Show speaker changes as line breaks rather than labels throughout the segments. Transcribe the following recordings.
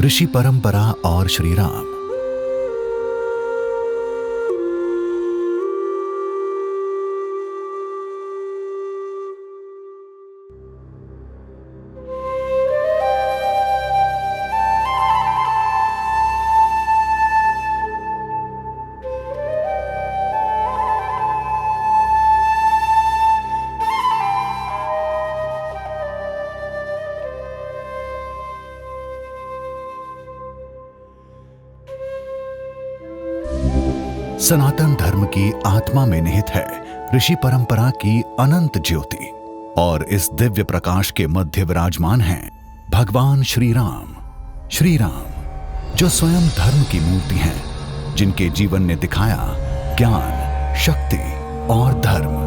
ऋषि परंपरा और श्री राम। सनातन धर्म की आत्मा में निहित है ऋषि परंपरा की अनंत ज्योति, और इस दिव्य प्रकाश के मध्य विराजमान हैं भगवान श्री राम। श्री राम जो स्वयं धर्म की मूर्ति हैं, जिनके जीवन ने दिखाया ज्ञान, शक्ति और धर्म।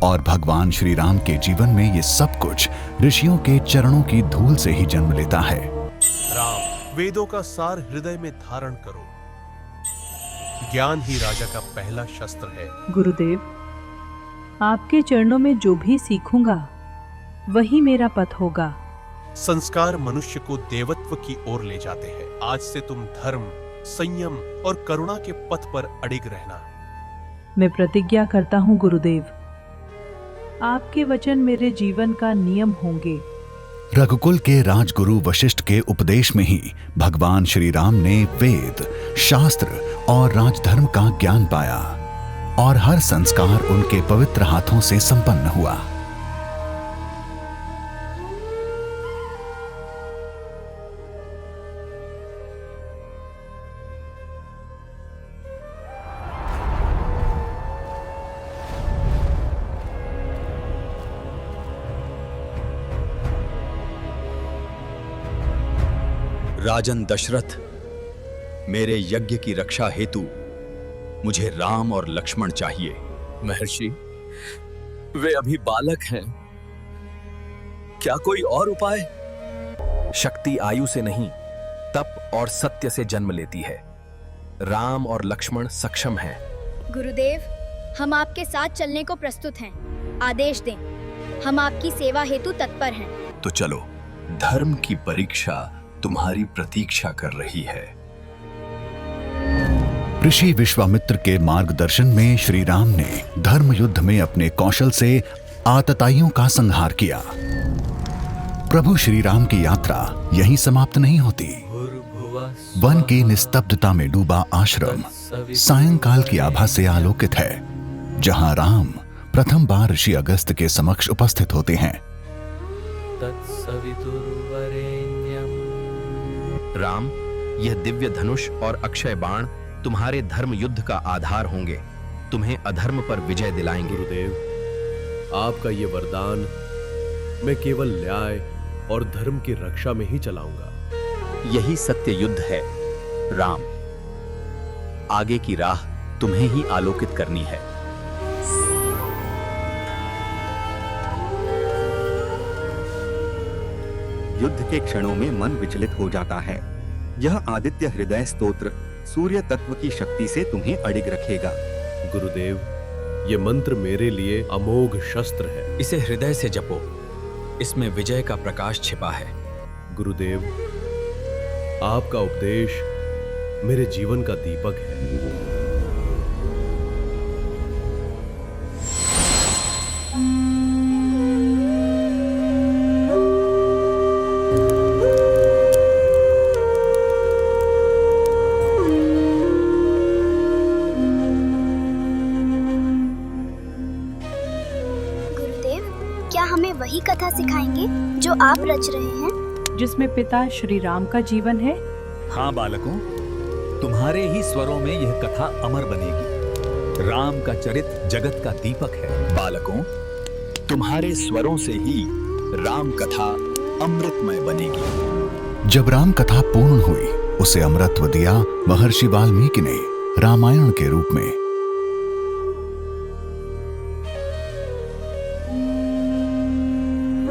और भगवान श्री राम के जीवन में ये सब कुछ ऋषियों के चरणों की धूल से ही जन्म लेता है।
राम, वेदों का सार हृदय में धारण करो। ज्ञान ही राजा का पहला शस्त्र है।
गुरुदेव, आपके चरणों में जो भी सीखूंगा वही मेरा पथ होगा।
संस्कार मनुष्य को देवत्व की ओर ले जाते हैं। आज से तुम धर्म, संयम और करुणा के पथ पर अडिग रहना।
मैं प्रतिज्ञा करता हूँ गुरुदेव, आपके वचन मेरे जीवन का नियम होंगे।
रघुकुल के राजगुरु वशिष्ठ के उपदेश में ही भगवान श्री राम ने वेद, शास्त्र और राजधर्म का ज्ञान पाया, और हर संस्कार उनके पवित्र हाथों से संपन्न हुआ।
राजन दशरथ, मेरे यज्ञ की रक्षा हेतु मुझे राम और लक्ष्मण चाहिए।
महर्षि, वे अभी बालक हैं, क्या कोई और उपाय?
शक्ति आयु से नहीं, तप और सत्य से जन्म लेती है। राम और लक्ष्मण सक्षम हैं।
गुरुदेव, हम आपके साथ चलने को प्रस्तुत हैं। आदेश दें, हम आपकी सेवा हेतु तत्पर हैं।
तो चलो, धर्म की परीक्षा तुम्हारी प्रतीक्षा कर रही है।
ऋषि विश्वामित्र के मार्गदर्शन में श्री राम ने धर्म युद्ध में अपने कौशल से आतताइयों का संहार किया। प्रभु श्री राम की यात्रा यहीं समाप्त नहीं होती। वन की निस्तब्धता में डूबा आश्रम सायंकाल की आभा से आलोकित है, जहां राम प्रथम बार ऋषि अगस्त्य के समक्ष उपस्थित होते हैं।
राम, यह दिव्य धनुष और अक्षय बाण तुम्हारे धर्म युद्ध का आधार होंगे, तुम्हें अधर्म पर विजय दिलाएंगे।
गुरुदेव, आपका ये वरदान मैं केवल न्याय और धर्म की रक्षा में ही चलाऊंगा।
यही सत्य युद्ध है राम। आगे की राह तुम्हें ही आलोकित करनी है।
युद्ध के क्षणों में मन विचलित हो जाता है। यह आदित्य हृदय स्तोत्र सूर्य तत्व की शक्ति से तुम्हें अडिग रखेगा।
गुरुदेव, ये मंत्र मेरे लिए अमोघ शस्त्र है।
इसे हृदय से जपो, इसमें विजय का प्रकाश छिपा है।
गुरुदेव, आपका उपदेश मेरे जीवन का दीपक है।
हमें वही कथा सिखाएंगे जो आप रच रहे हैं,
जिसमें पिता श्री राम का जीवन है।
हाँ बालकों, तुम्हारे ही स्वरों में यह कथा अमर बनेगी। राम का चरित्र जगत का दीपक है।
बालकों, तुम्हारे स्वरों से ही राम कथा अमृतमय बनेगी।
जब राम कथा पूर्ण हुई, उसे अमृतत्व दिया महर्षि वाल्मीकि ने रामायण के रूप में।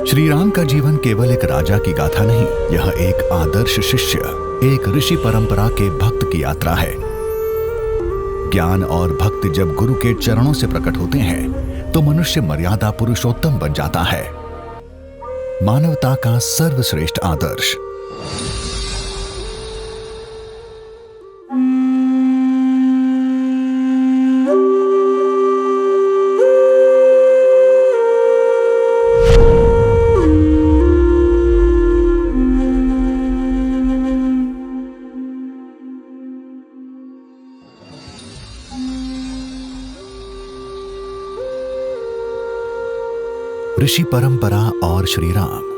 श्री राम का जीवन केवल एक राजा की गाथा नहीं, यह एक आदर्श शिष्य, एक ऋषि परंपरा के भक्त की यात्रा है। ज्ञान और भक्ति जब गुरु के चरणों से प्रकट होते हैं तो मनुष्य मर्यादा पुरुषोत्तम बन जाता है, मानवता का सर्वश्रेष्ठ आदर्श। ऋषि परंपरा और श्री राम।